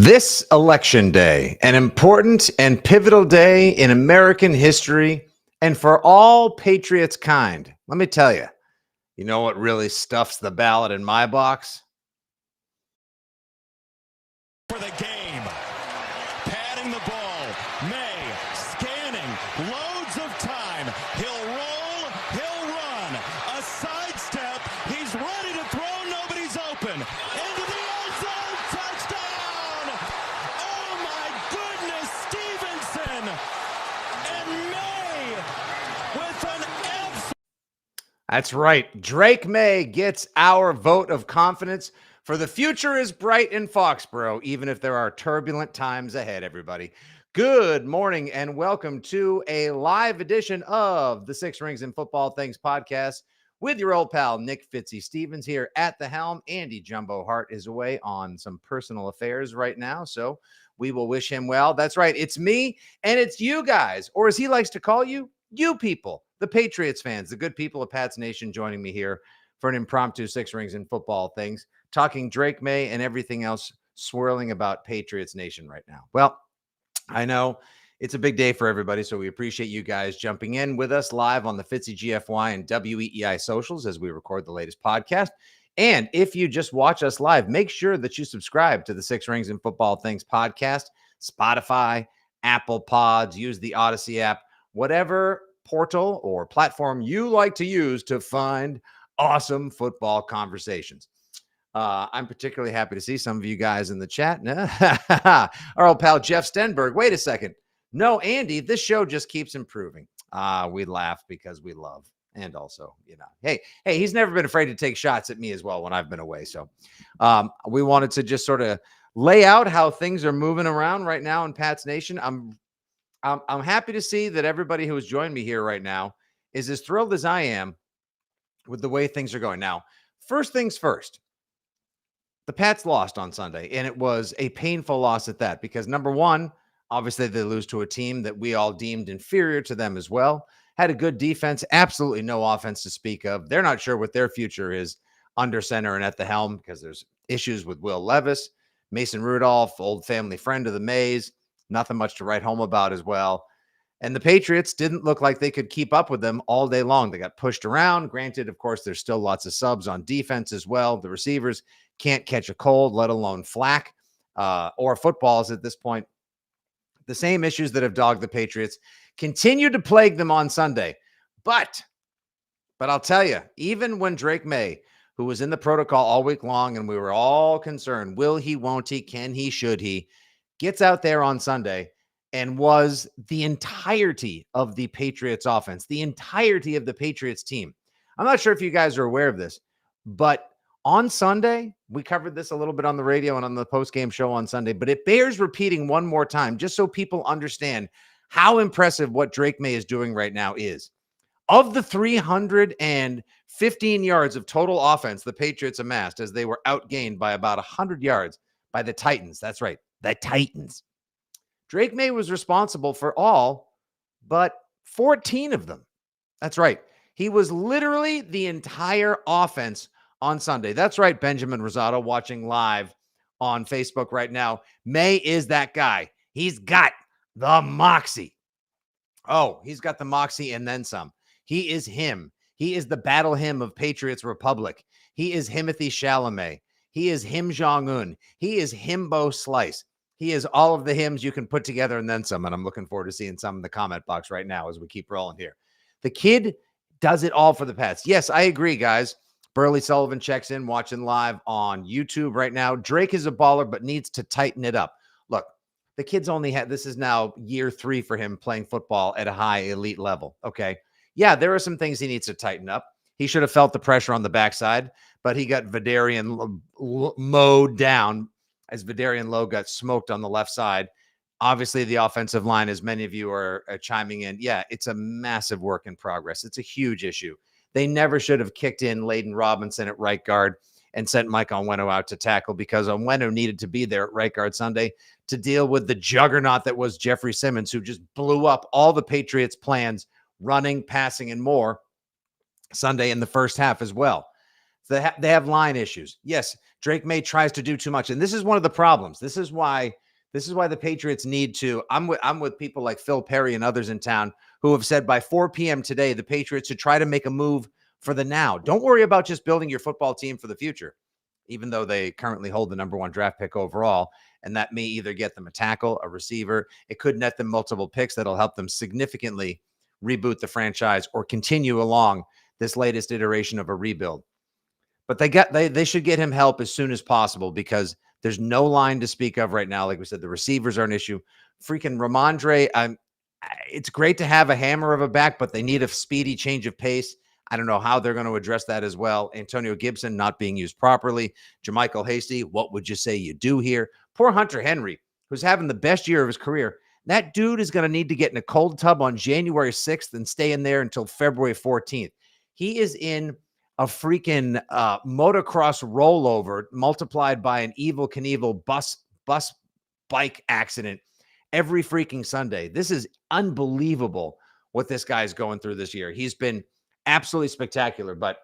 This election day, an important and pivotal day in American history and for all patriots kind. Let me tell you, you know what really stuffs the ballot in my box? For the game, patting the ball, May scanning, loads of time, he'll roll, he'll run, a sidestep, he's ready to throw, nobody's open, into the end zone, touchdown! Oh my goodness, Stevenson, and May with an F. That's right, Drake May gets our vote of confidence. For the future is bright in Foxborough, even if there are turbulent times ahead, everybody. Good morning and welcome to a live edition of the Six Rings and Football Things podcast with your old pal, Nick Fitzy Stevens here at the helm. Andy Jumbo Hart is away on some personal affairs right now, so we will wish him well. That's right, it's me and it's you guys, or as he likes to call you, you people, the Patriots fans, the good people of Pats Nation joining me here for an impromptu Six Rings and Football Things, talking Drake May and everything else swirling about Patriots Nation right now. Well, I know it's a big day for everybody, so we appreciate you guys jumping in with us live on the Fitzy GFY and WEEI socials as we record the latest podcast. And if you just watch us live, make sure that you subscribe to the Six Rings and Football Things podcast, Spotify, Apple Pods, use the Odyssey app, whatever portal or platform you like to use to find awesome football conversations. I'm particularly happy to see some of you guys in the chat. Our old pal Jeff Stenberg. Wait a second. No, Andy, this show just keeps improving. We laugh because we love. And also, hey, he's never been afraid to take shots at me as well when I've been away. So we wanted to just sort of lay out how things are moving around right now in Pats Nation. I'm happy to see that everybody who has joined me here right now is as thrilled as I am with the way things are going. Now, first things first, the Pats lost on Sunday, and it was a painful loss at that because, number one, obviously they lose to a team that we all deemed inferior to them as well. Had a good defense, absolutely no offense to speak of. They're not sure what their future is under center and at the helm because there's issues with Will Levis, Mason Rudolph, old family friend of the Mays, nothing much to write home about as well. And the Patriots didn't look like they could keep up with them all day long. They got pushed around. Granted, of course, there's still lots of subs on defense as well. The receivers can't catch a cold, let alone flack or footballs at this point. The same issues that have dogged the Patriots continue to plague them on Sunday. But I'll tell you, even when Drake May, who was in the protocol all week long, and we were all concerned, will he, won't he, can he, should he, gets out there on Sunday and was the entirety of the Patriots offense, the entirety of the Patriots team. I'm not sure if you guys are aware of this, but on Sunday, we covered this a little bit on the radio and on the post-game show on Sunday, but it bears repeating one more time just so people understand how impressive what Drake May is doing right now is. Of the 315 yards of total offense the Patriots amassed as they were outgained by about 100 yards by the Titans. That's right, the Titans. Drake May was responsible for all but 14 of them. That's right. He was literally the entire offense on Sunday. That's right, Benjamin Rosado watching live on Facebook right now. May is that guy. He's got the moxie. Oh, he's got the moxie and then some. He is him. He is the battle hymn of Patriots Republic. He is Timothy Chalamet. He is Kim Jong-un. He is Himbo Slice. He is all of the hymns you can put together and then some. And I'm looking forward to seeing some in the comment box right now as we keep rolling here. The kid does it all for the Pats. Yes, I agree, guys. Burley Sullivan checks in, watching live on YouTube right now. Drake is a baller, but needs to tighten it up. Look, the kid's only had, this is now year 3 for him playing football at a high elite level. Okay. Yeah, there are some things he needs to tighten up. He should have felt the pressure on the backside, but he got Vidarian mowed down as Vidarian Lowe got smoked on the left side. Obviously, the offensive line, as many of you are chiming in, yeah, it's a massive work in progress. It's a huge issue. They never should have kicked in Layden Robinson at right guard and sent Mike Onwenu out to tackle because Onwenu needed to be there at right guard Sunday to deal with the juggernaut that was Jeffrey Simmons, who just blew up all the Patriots' plans, running, passing, and more Sunday in the first half as well. So they have line issues. Yes, Drake May tries to do too much, and this is one of the problems. This is why the Patriots need to. I'm with people like Phil Perry and others in town who have said by 4 p.m. today the Patriots should try to make a move for the now. Don't worry about just building your football team for the future, even though they currently hold the #1 draft pick overall. And that may either get them a tackle, a receiver. It could net them multiple picks that'll help them significantly reboot the franchise or continue along this latest iteration of a rebuild. But they should get him help as soon as possible because there's no line to speak of right now. Like we said, the receivers are an issue. Freaking Ramondre, it's great to have a hammer of a back, but they need a speedy change of pace. I don't know how they're going to address that as well. Antonio Gibson not being used properly. JaMychal Hasty, what would you say you do here? Poor Hunter Henry, who's having the best year of his career. That dude is going to need to get in a cold tub on January 6th and stay in there until February 14th. He is in a freaking motocross rollover multiplied by an Evel Knievel bus bike accident every freaking Sunday. This is unbelievable what this guy's going through this year. He's been absolutely spectacular, but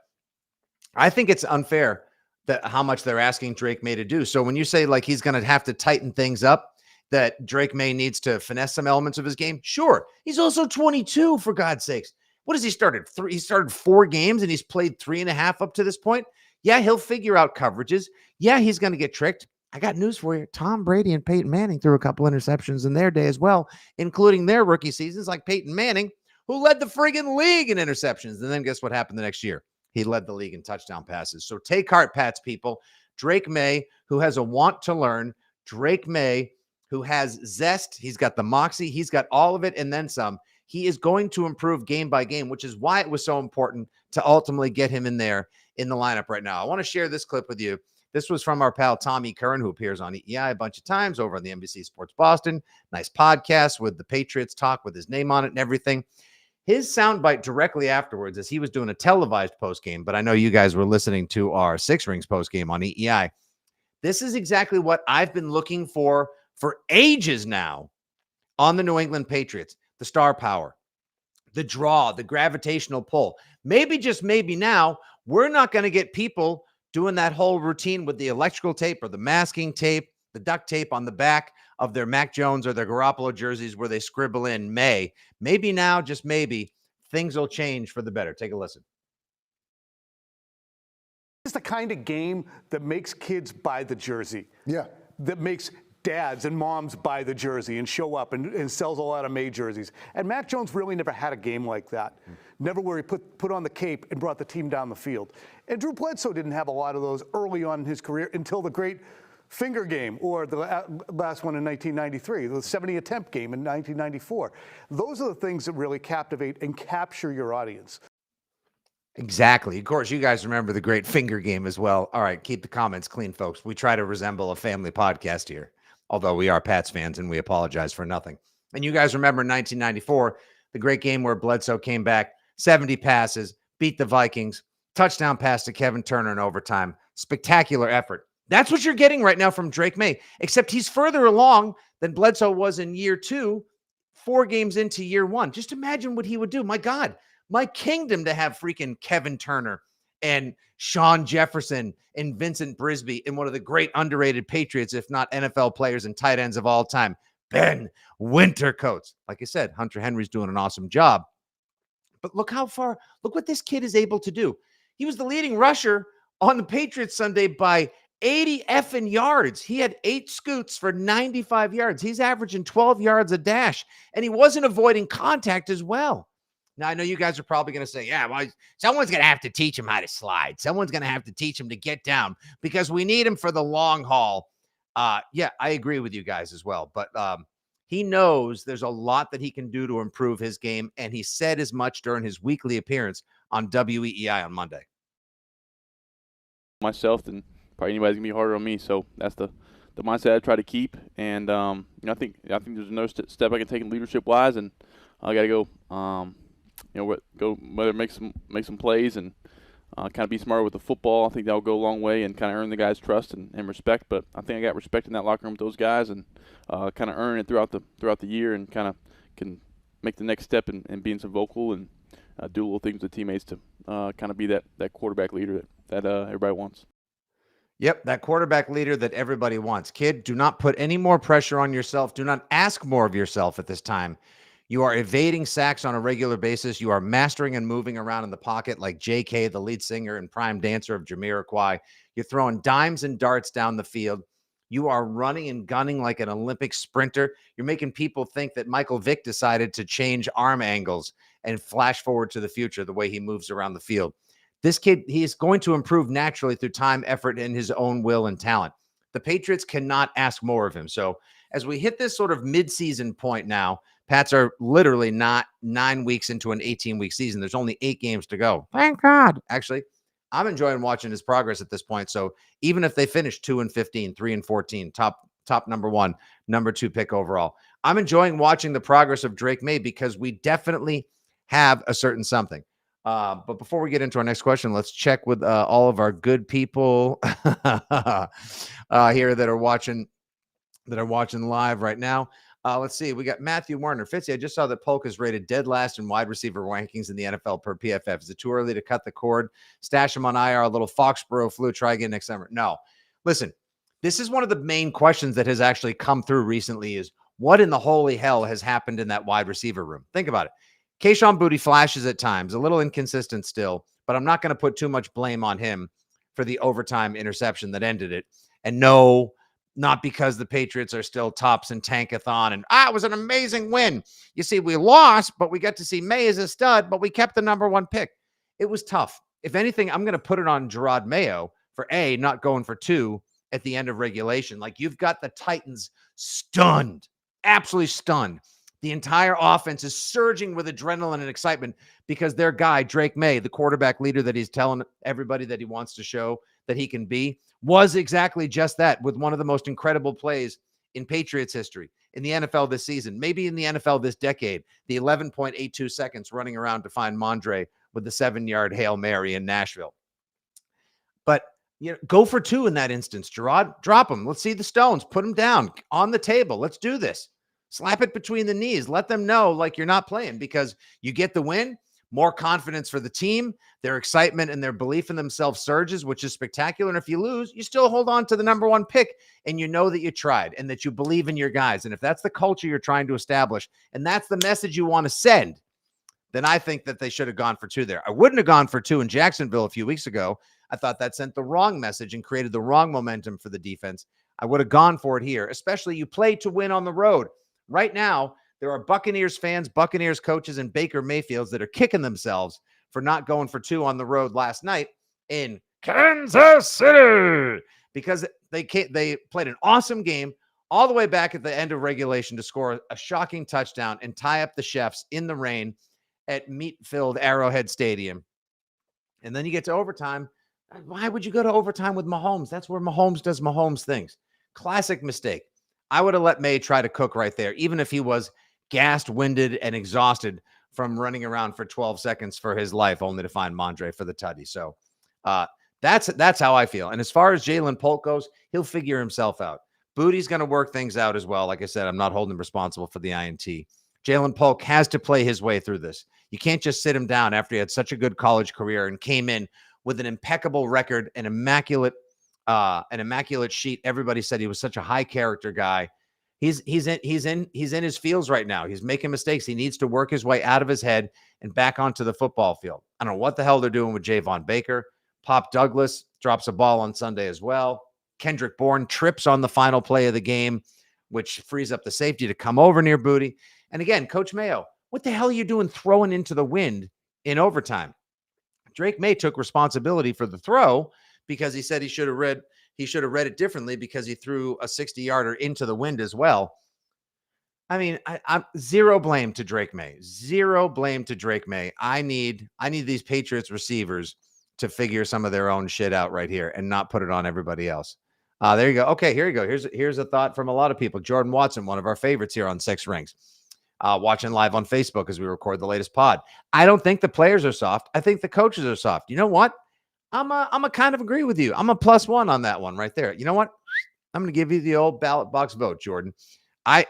I think it's unfair that how much they're asking Drake May to do. So when you say like he's going to have to tighten things up, that Drake May needs to finesse some elements of his game, sure. He's also 22, for God's sakes. What has he started? He started 4 games and he's played 3.5 up to this point. Yeah, he'll figure out coverages. Yeah, he's going to get tricked. I got news for you. Tom Brady and Peyton Manning threw a couple interceptions in their day as well, including their rookie seasons, like Peyton Manning, who led the friggin' league in interceptions. And then guess what happened the next year? He led the league in touchdown passes. So take heart, Pats people. Drake May, who has a want to learn. Drake May, who has zest. He's got the moxie. He's got all of it and then some. He is going to improve game by game, which is why it was so important to ultimately get him in there in the lineup right now. I want to share this clip with you. This was from our pal Tommy Curran, who appears on EEI a bunch of times over on the NBC Sports Boston. Nice podcast with the Patriots talk with his name on it and everything. His soundbite directly afterwards, as he was doing a televised postgame, but I know you guys were listening to our Six Rings postgame on EEI. This is exactly what I've been looking for ages now on the New England Patriots. The star power, the draw, the gravitational pull. Maybe, just maybe now, we're not going to get people doing that whole routine with the electrical tape or the masking tape, the duct tape on the back of their Mac Jones or their Garoppolo jerseys where they scribble in May. Maybe now, just maybe, things will change for the better. Take a listen. It's the kind of game that makes kids buy the jersey. Yeah. That makes dads and moms buy the jersey and show up and sells a lot of May jerseys. And Mac Jones really never had a game like that. Never where he put on the cape and brought the team down the field. And Drew Bledsoe didn't have a lot of those early on in his career until the great finger game, or the last one in 1993, the 70 attempt game in 1994. Those are the things that really captivate and capture your audience. Exactly. Of course, you guys remember the great finger game as well. All right, keep the comments clean, folks. We try to resemble a family podcast here, although we are Pats fans and we apologize for nothing. And you guys remember 1994, the great game where Bledsoe came back, 70 passes, beat the Vikings, touchdown pass to Kevin Turner in overtime. Spectacular effort. That's what you're getting right now from Drake May, except he's further along than Bledsoe was in year 2, 4 games into year 1. Just imagine what he would do. My God, my kingdom to have freaking Kevin Turner and Sean Jefferson and Vincent Brisby and one of the great underrated Patriots, if not NFL players and tight ends of all time, Ben Wintercoats. Like I said, Hunter Henry's doing an awesome job. But look what this kid is able to do. He was the leading rusher on the Patriots Sunday by 80 effing yards. He had 8 scoots for 95 yards. He's averaging 12 yards a dash, and he wasn't avoiding contact as well. Now, I know you guys are probably going to say, yeah, well, someone's going to have to teach him how to slide. Someone's going to have to teach him to get down because we need him for the long haul. Yeah, I agree with you guys as well. But he knows there's a lot that he can do to improve his game, and he said as much during his weekly appearance on WEEI on Monday. Myself, then probably anybody's going to be harder on me. So that's the mindset I try to keep. And, I think there's another step I can take in leadership-wise, and I got to go go whether make some plays and kind of be smarter with the football. I think that'll go a long way and kind of earn the guys' trust and respect. But I think I got respect in that locker room with those guys and kind of earn it throughout the year and kind of can make the next step in being some vocal and do little things with teammates to kind of be that quarterback leader that that everybody wants. Yep, that quarterback leader that everybody wants. Kid, do not put any more pressure on yourself. Do not ask more of yourself at this time. You are evading sacks on a regular basis. You are mastering and moving around in the pocket like J.K., the lead singer and prime dancer of Jamiroquai. You're throwing dimes and darts down the field. You are running and gunning like an Olympic sprinter. You're making people think that Michael Vick decided to change arm angles and flash forward to the future the way he moves around the field. This kid, he is going to improve naturally through time, effort, and his own will and talent. The Patriots cannot ask more of him. So as we hit this sort of midseason point now, Pats are literally not 9 weeks into an 18-week season. There's only 8 games to go. Thank God. Actually, I'm enjoying watching his progress at this point. So even if they finish 2-15, 3-14, top number 1, number 2 pick overall, I'm enjoying watching the progress of Drake Maye because we definitely have a certain something. But before we get into our next question, let's check with all of our good people here that are watching live right now. Let's see. We got Matthew Warner. Fitzy, I just saw that Polk is rated dead last in wide receiver rankings in the NFL per PFF. Is it too early to cut the cord? Stash him on IR, a little Foxborough flu. Try again next summer. No. Listen, this is one of the main questions that has actually come through recently is what in the holy hell has happened in that wide receiver room? Think about it. Kayshon Boutte flashes at times, a little inconsistent still, but I'm not going to put too much blame on him for the overtime interception that ended it. And no, not because the Patriots are still tops in tankathon and it was an amazing win. You see, we lost, but we got to see Maye as a stud, but we kept the number 1 pick. It was tough. If anything, I'm going to put it on Jerod Mayo for A, not going for 2 at the end of regulation. Like you've got the Titans stunned, absolutely stunned. The entire offense is surging with adrenaline and excitement because their guy, Drake Maye, the quarterback leader that he's telling everybody that he wants to show that he can be, was exactly just that with one of the most incredible plays in Patriots history, in the NFL this season, maybe in the NFL this decade, the 11.82 seconds running around to find Mondre with the 7-yard Hail Mary in Nashville. But go for 2 in that instance, Jerod. Drop them. Let's see the stones. Put them down on the table. Let's do this. Slap it between the knees. Let them know like you're not playing because you get the win, more confidence for the team, their excitement and their belief in themselves surges, which is spectacular. And if you lose, you still hold on to the number 1 pick and you know that you tried and that you believe in your guys. And if that's the culture you're trying to establish and that's the message you want to send, then I think that they should have gone for 2 there. I wouldn't have gone for 2 in Jacksonville a few weeks ago. I thought that sent the wrong message and created the wrong momentum for the defense. I would have gone for it here, especially you play to win on the road. Right now, there are Buccaneers fans, Buccaneers coaches, and Baker Mayfields that are kicking themselves for not going for 2 on the road last night in Kansas City because they played an awesome game all the way back at the end of regulation to score a shocking touchdown and tie up the Chefs in the rain at meat-filled Arrowhead Stadium. And then you get to overtime. Why would you go to overtime with Mahomes? That's where Mahomes does Mahomes things. Classic mistake. I would have let Maye try to cook right there, even if he was gassed, winded, and exhausted from running around for 12 seconds for his life, only to find Mondre for the tutty. So that's how I feel. And as far as Ja'Lynn Polk goes, he'll figure himself out. Boutte's going to work things out as well. Like I said, I'm not holding him responsible for the INT. Ja'Lynn Polk has to play his way through this. You can't just sit him down after he had such a good college career and came in with an impeccable record, an immaculate sheet. Everybody said he was such a high character guy. He's in his feels right now. He's making mistakes. He needs to work his way out of his head and back onto the football field. I don't know what the hell they're doing with Javon Baker. Pop Douglas drops a ball on Sunday as well. Kendrick Bourne trips on the final play of the game, which frees up the safety to come over near Boutte. And again, Coach Mayo, what the hell are you doing throwing into the wind in overtime? Drake Maye took responsibility for the throw because he said he should have read it differently because he threw a 60-yarder into the wind as well. I mean, I'm zero blame to Drake Maye. Zero blame to Drake Maye. I need these Patriots receivers to figure some of their own shit out right here and not put it on everybody else. There you go. Okay, here you go. Here's a thought from a lot of people. Jordan Watson, one of our favorites here on Six Rings, watching live on Facebook as we record the latest pod. I don't think the players are soft. I think the coaches are soft. You know what? I'm a kind of agree with you. I'm a +1 on that one right there. You know what? I'm going to give you the old ballot box vote, Jordan. I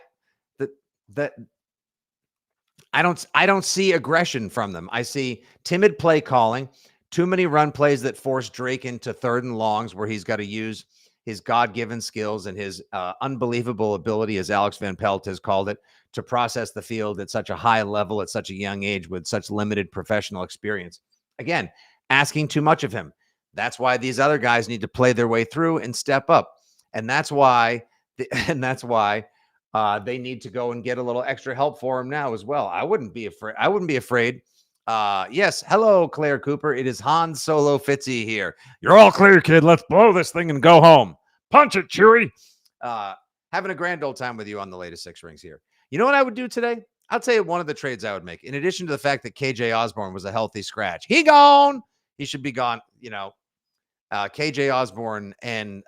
don't see aggression from them. I see timid play calling, Too many run plays that force Drake into third and longs where he's got to use his God-given skills and his unbelievable ability, as Alex Van Pelt has called it, to process the field at such a high level at such a young age with such limited professional experience. Again, asking too much of him. That's why these other guys need to play their way through and step up. And that's why they need to go and get a little extra help for him now as well. I wouldn't be afraid. Yes. Hello, Claire Cooper. It is Han Solo Fitzy here. You're all clear, kid. Let's blow this thing and go home. Punch it, Chewie. Having a grand old time with you on the latest Six Rings here. You know what I would do today? I'll tell you one of the trades I would make. In addition to the fact that KJ Osborne was a healthy scratch, he gone. He should be gone. KJ Osborne and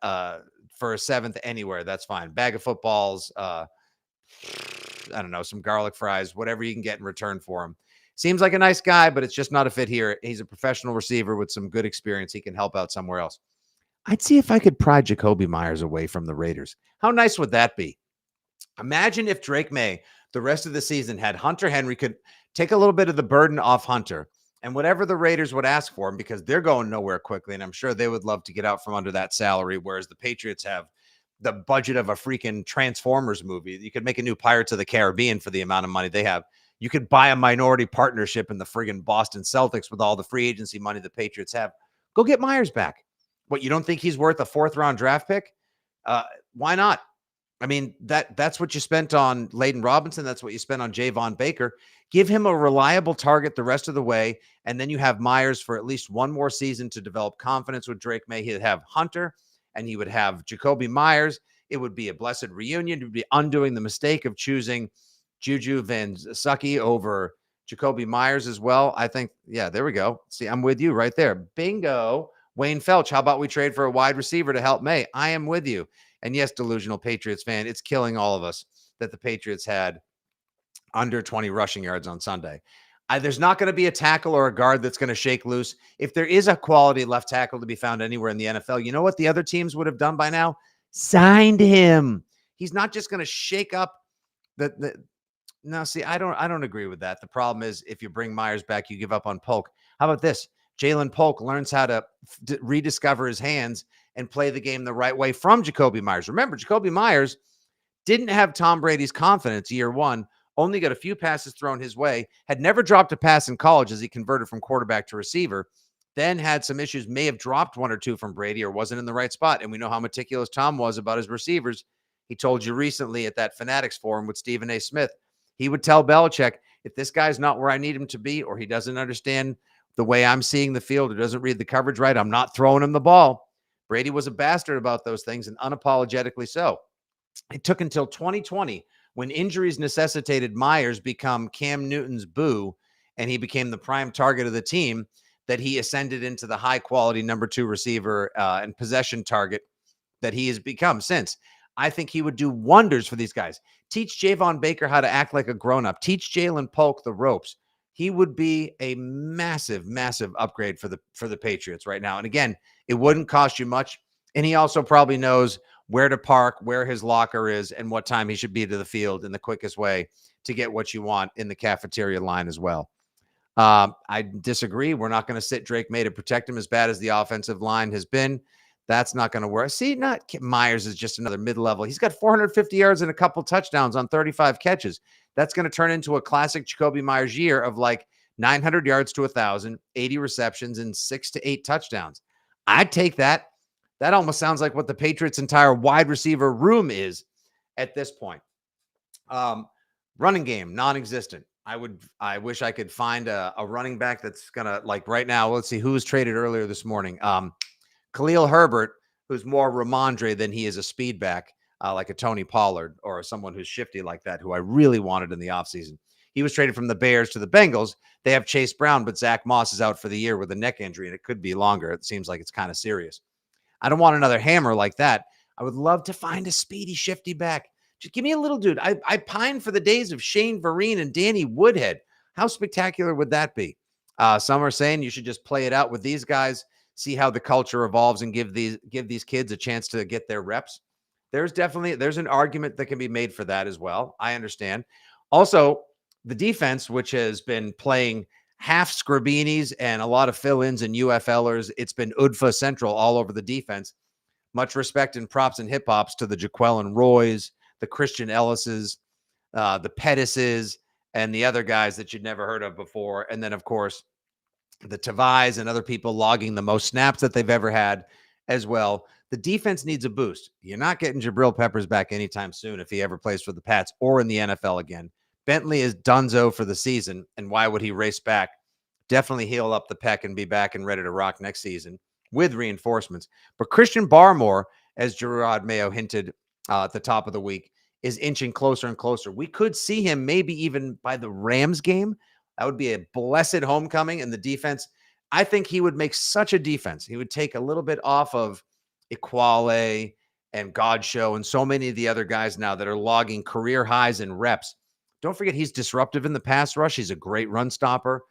for a seventh anywhere, that's fine. Bag of footballs, I don't know, some garlic fries, whatever you can get in return for him. Seems like a nice guy, but it's just not a fit here. He's a professional receiver with some good experience. He can help out somewhere else. I'd see if I could pry Jakobi Meyers away from the Raiders. How nice would that be? Imagine if Drake May, the rest of the season, had Hunter Henry, could take a little bit of the burden off Hunter, and whatever the Raiders would ask for him, because they're going nowhere quickly, and I'm sure they would love to get out from under that salary, whereas the Patriots have the budget of a freaking Transformers movie. You could make a new Pirates of the Caribbean for the amount of money they have. You could buy a minority partnership in the friggin' Boston Celtics with all the free agency money the Patriots have. Go get Myers back. What, you don't think he's worth a fourth-round draft pick? Why not? I mean, that's what you spent on Layden Robinson. That's what you spent on Javon Baker. Give him a reliable target the rest of the way, and then you have Myers for at least one more season to develop confidence with Drake May. He'd have Hunter, and he would have Jakobi Meyers. It would be a blessed reunion. It would be undoing the mistake of choosing Juju Van-Sucky over Jakobi Meyers as well. I think, yeah, there we go. See, I'm with you right there. Bingo. Wayne Felch, how about we trade for a wide receiver to help May? I am with you. And yes, delusional Patriots fan, it's killing all of us that the Patriots had under 20 rushing yards on Sunday. There's not going to be a tackle or a guard that's going to shake loose. If there is a quality left tackle to be found anywhere in the NFL, you know what the other teams would have done by now? Signed him. He's not just going to shake up No, see, I don't agree with that. The problem is if you bring Myers back, you give up on Polk. How about this? Jalen Polk learns how to rediscover his hands and play the game the right way from Jakobi Meyers. Remember, Jakobi Meyers didn't have Tom Brady's confidence year one, only got a few passes thrown his way, had never dropped a pass in college as he converted from quarterback to receiver, then had some issues, may have dropped one or two from Brady or wasn't in the right spot. And we know how meticulous Tom was about his receivers. He told you recently at that Fanatics forum with Stephen A. Smith, he would tell Belichick, if this guy's not where I need him to be, or he doesn't understand the way I'm seeing the field, or doesn't read the coverage right, I'm not throwing him the ball. Brady was a bastard about those things, and unapologetically so. It took until 2020, when injuries necessitated Myers become Cam Newton's boo, and he became the prime target of the team, that he ascended into the high-quality number 2 receiver and possession target that he has become since. I think he would do wonders for these guys. Teach Javon Baker how to act like a grown-up. Teach Jalen Polk the ropes. He would be a massive, massive upgrade for the Patriots right now. And again, it wouldn't cost you much. And he also probably knows where to park, where his locker is, and what time he should be to the field in the quickest way to get what you want in the cafeteria line as well. I disagree. We're not going to sit Drake May to protect him as bad as the offensive line has been. That's not going to work. See, Myers is just another mid-level. He's got 450 yards and a couple touchdowns on 35 catches. That's going to turn into a classic Jakobi Meyers year of like 900 yards to 1,000, 80 receptions, and 6 to 8 touchdowns. I'd take that. That almost sounds like what the Patriots' entire wide receiver room is at this point. Running game, non-existent. I wish I could find a running back that's going to, like right now, let's see who was traded earlier this morning. Khalil Herbert, who's more Ramondre than he is a speed back, like a Tony Pollard or someone who's shifty like that, who I really wanted in the offseason. He was traded from the Bears to the Bengals. They have Chase Brown, but Zach Moss is out for the year with a neck injury, and it could be longer. It seems like it's kind of serious. I don't want another hammer like that. I would love to find a speedy, shifty back. Just give me a little dude. I pine for the days of Shane Vereen and Danny Woodhead. How spectacular would that be? Some are saying you should just play it out with these guys, see how the culture evolves, and give these kids a chance to get their reps. There's an argument that can be made for that as well. I understand. Also, the defense, which has been playing half Scribinis and a lot of fill-ins and UFLers. It's been UDFA Central all over the defense. Much respect and props and hip-hops to the Jaquelin Roys, the Christian Ellises, the Pettises, and the other guys that you'd never heard of before. And then, of course, the Tavais and other people logging the most snaps that they've ever had as well. The defense needs a boost. You're not getting Jabril Peppers back anytime soon if he ever plays for the Pats or in the NFL again. Bentley is donezo for the season, and why would he race back? Definitely heal up the pec and be back and ready to rock next season with reinforcements. But Christian Barmore, as Gerard Mayo hinted at the top of the week, is inching closer and closer. We could see him maybe even by the Rams game. That would be a blessed homecoming in the defense. I think he would make such a defense. He would take a little bit off of Equale and Godshow and so many of the other guys now that are logging career highs in reps. Don't forget he's disruptive in the pass rush. He's a great run stopper.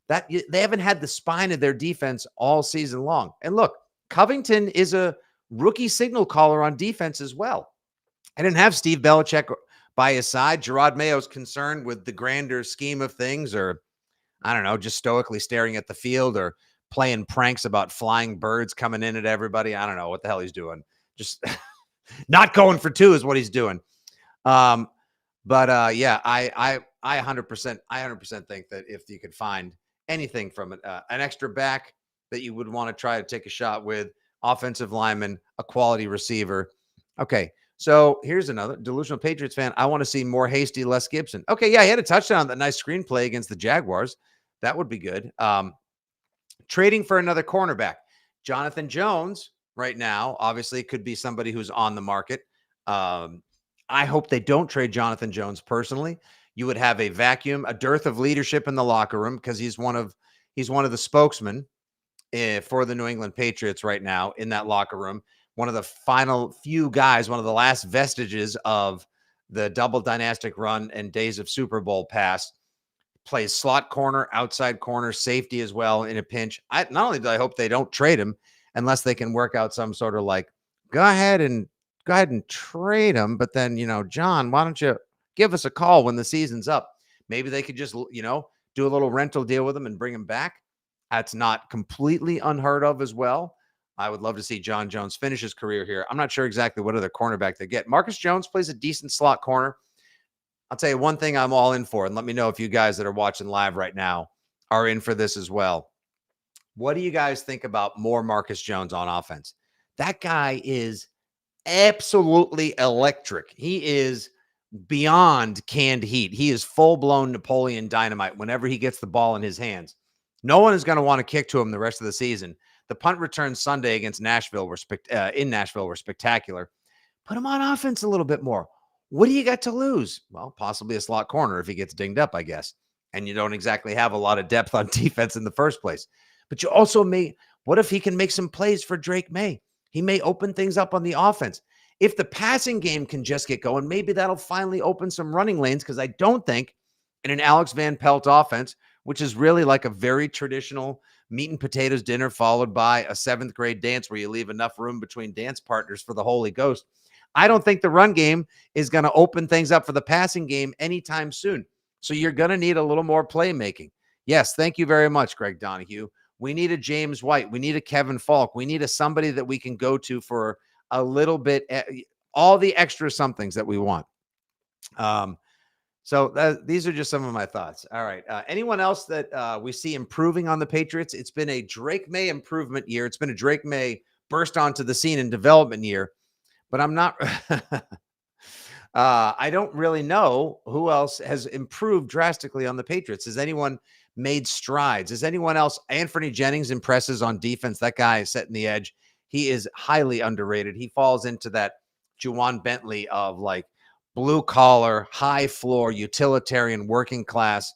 That they haven't had the spine of their defense all season long. And look, Covington is a rookie signal caller on defense as well. I didn't have Steve Belichick by his side. Gerard Mayo's concerned with the grander scheme of things, or I don't know, just stoically staring at the field or playing pranks about flying birds coming in at everybody. I don't know what the hell he's doing. Just not going for two is what he's doing. Yeah, I 100% think that if you could find anything from an extra back that you would want to try to take a shot with, offensive lineman, a quality receiver. Okay, so here's another delusional Patriots fan. I want to see more Hasty, less Gibson. Okay, yeah, he had a touchdown, that nice screenplay against the Jaguars. That would be good. Trading for another cornerback. Jonathan Jones right now, obviously, could be somebody who's on the market. I hope they don't trade Jonathan Jones personally. You would have a vacuum, a dearth of leadership in the locker room because he's one of the spokesmen for the New England Patriots right now in that locker room. One of the final few guys, one of the last vestiges of the double dynastic run and days of Super Bowl past. Plays slot corner, outside corner, safety as well in a pinch. Not only do I hope they don't trade him unless they can work out some sort of like, go ahead and trade him. But then, John, why don't you give us a call when the season's up? Maybe they could just, do a little rental deal with him and bring him back. That's not completely unheard of as well. I would love to see John Jones finish his career here. I'm not sure exactly what other cornerback they get. Marcus Jones plays a decent slot corner. I'll tell you one thing I'm all in for, and let me know if you guys that are watching live right now are in for this as well. What do you guys think about more Marcus Jones on offense? That guy is absolutely electric. He is beyond canned heat. He is full-blown Napoleon Dynamite whenever he gets the ball in his hands. No one is going to want to kick to him the rest of the season. The punt returns Sunday against Nashville were spectacular. Put him on offense a little bit more. What do you got to lose? Well, possibly a slot corner if he gets dinged up, I guess. And you don't exactly have a lot of depth on defense in the first place. But you also what if he can make some plays for Drake May? He may open things up on the offense. If the passing game can just get going, maybe that'll finally open some running lanes, because I don't think in an Alex Van Pelt offense, which is really like a very traditional meat and potatoes dinner followed by a 7th grade dance where you leave enough room between dance partners for the Holy Ghost, I don't think the run game is going to open things up for the passing game anytime soon. So you're going to need a little more playmaking. Yes, thank you very much, Greg Donahue. We need a James White. We need a Kevin Falk. We need somebody that we can go to for a little bit, all the extra somethings that we want. These are just some of my thoughts. All right. Anyone else that we see improving on the Patriots? It's been a Drake May improvement year. It's been a Drake May burst onto the scene and development year. But I'm not, I don't really know who else has improved drastically on the Patriots. Has anyone made strides? Is anyone else? Anthony Jennings impresses on defense. That guy is setting the edge. He is highly underrated. He falls into that Juwan Bentley of like blue collar, high floor, utilitarian, working class,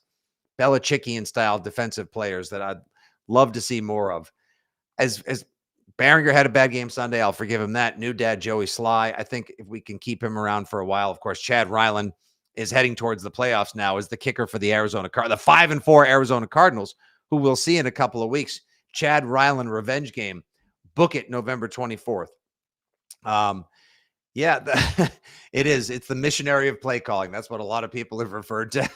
Belichickian style defensive players that I'd love to see more of. As Behringer had a bad game Sunday, I'll forgive him that. New dad Joey Sly, I think if we can keep him around for a while. Of course, Chad Ryland is heading towards the playoffs now as the kicker for the the 5-4 Arizona Cardinals, who we'll see in a couple of weeks. Chad Ryland revenge game. Book it November 24th. Yeah, it is. It's the missionary of play calling. That's what a lot of people have referred to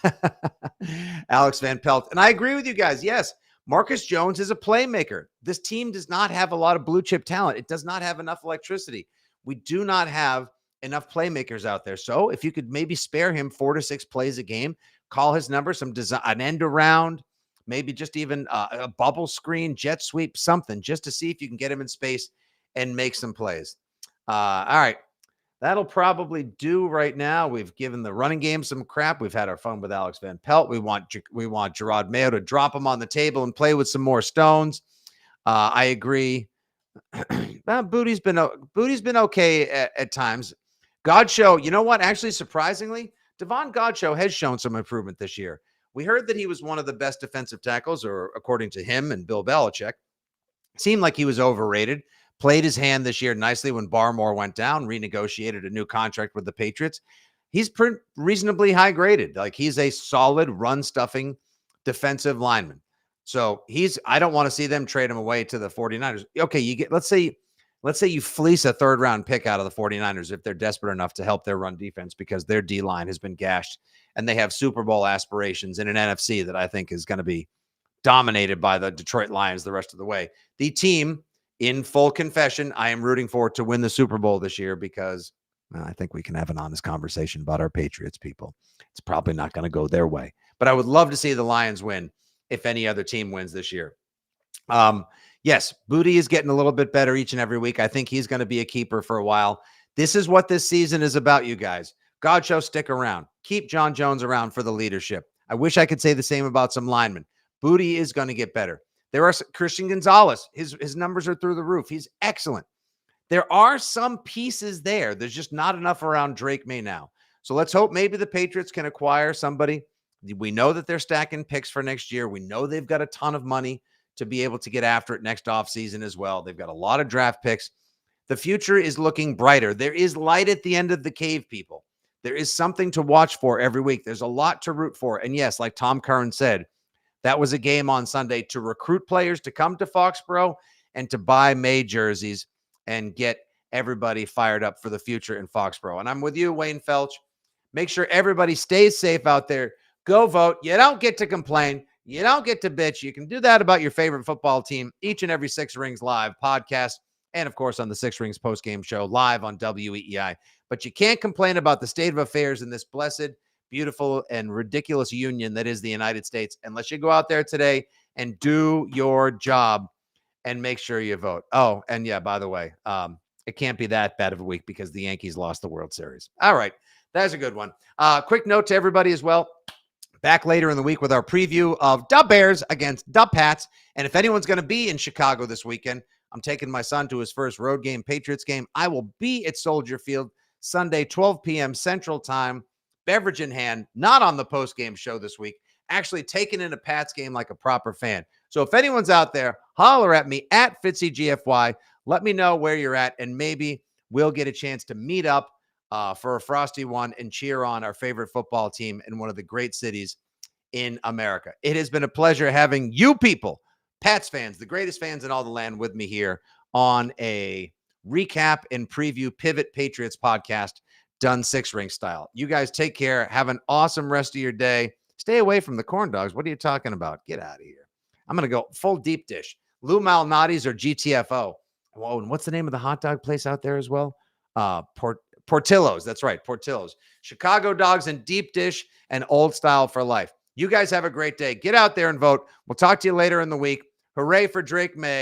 Alex Van Pelt. And I agree with you guys. Yes, Marcus Jones is a playmaker. This team does not have a lot of blue chip talent. It does not have enough electricity. We do not have enough playmakers out there. So if you could maybe spare him 4 to 6 plays a game, call his number, some design, an end around, maybe just even a bubble screen, jet sweep, something, just to see if you can get him in space and make some plays. All right. That'll probably do right now. We've given the running game some crap. We've had our fun with Alex Van Pelt. We want Jerod Mayo to drop him on the table and play with some more stones. I agree. Booty's been okay at times. Godchaux, you know what? Actually, surprisingly, Devon Godchaux has shown some improvement this year. We heard that he was one of the best defensive tackles, or according to him and Bill Belichick. Seemed like he was overrated. Played his hand this year nicely when Barmore went down, renegotiated a new contract with the Patriots. He's reasonably high graded. Like, he's a solid run stuffing defensive lineman. So I don't want to see them trade him away to the 49ers. Okay, let's say you fleece a 3rd round pick out of the 49ers if they're desperate enough to help their run defense because their D line has been gashed and they have Super Bowl aspirations in an NFC that I think is going to be dominated by the Detroit Lions the rest of the way. The team, in full confession, I am rooting for to win the Super Bowl this year because I think we can have an honest conversation about our Patriots, people. It's probably not going to go their way, but I would love to see the Lions win if any other team wins this year. Yes, Booty is getting a little bit better each and every week. I think he's going to be a keeper for a while. This is what this season is about, you guys. Godchaux, stick around. Keep John Jones around for the leadership. I wish I could say the same about some linemen. Booty is going to get better. There are Christian Gonzalez. His numbers are through the roof. He's excellent. There are some pieces there. There's just not enough around Drake May now. So let's hope maybe the Patriots can acquire somebody. We know that they're stacking picks for next year. We know they've got a ton of money to be able to get after it next offseason as well. They've got a lot of draft picks. The future is looking brighter. There is light at the end of the cave, people. There is something to watch for every week. There's a lot to root for. And yes, like Tom Curran said, that was a game on Sunday to recruit players to come to Foxborough and to buy May jerseys and get everybody fired up for the future in Foxborough. And I'm with you, Wayne Felch. Make sure everybody stays safe out there. Go vote. You don't get to complain. You don't get to bitch. You can do that about your favorite football team each and every Six Rings Live podcast and, of course, on the Six Rings postgame show live on WEEI. But you can't complain about the state of affairs in this blessed, beautiful, and ridiculous union that is the United States unless you go out there today and do your job and make sure you vote. Oh, and yeah, by the way, it can't be that bad of a week because the Yankees lost the World Series. All right, that's a good one. Quick note to everybody as well. Back later in the week with our preview of the Bears against the Pats. And if anyone's going to be in Chicago this weekend, I'm taking my son to his first road game, Patriots game. I will be at Soldier Field Sunday, 12 p.m. Central Time, beverage in hand, not on the post-game show this week, actually taking in a Pats game like a proper fan. So if anyone's out there, holler at me at FitzyGFY. Let me know where you're at, and maybe we'll get a chance to meet up for a frosty one and cheer on our favorite football team in one of the great cities in America. It has been a pleasure having you people, Pats fans, the greatest fans in all the land, with me here on a recap and preview Pivot Patriots podcast done Six Ring style. You guys take care. Have an awesome rest of your day. Stay away from the corn dogs. What are you talking about? Get out of here. I'm going to go full deep dish. Lou Malnati's or GTFO. Whoa, and what's the name of the hot dog place out there as well? Portillo's. That's right, Portillo's. Chicago dogs and deep dish and old style for life. You guys have a great day. Get out there and vote. We'll talk to you later in the week. Hooray for Drake May.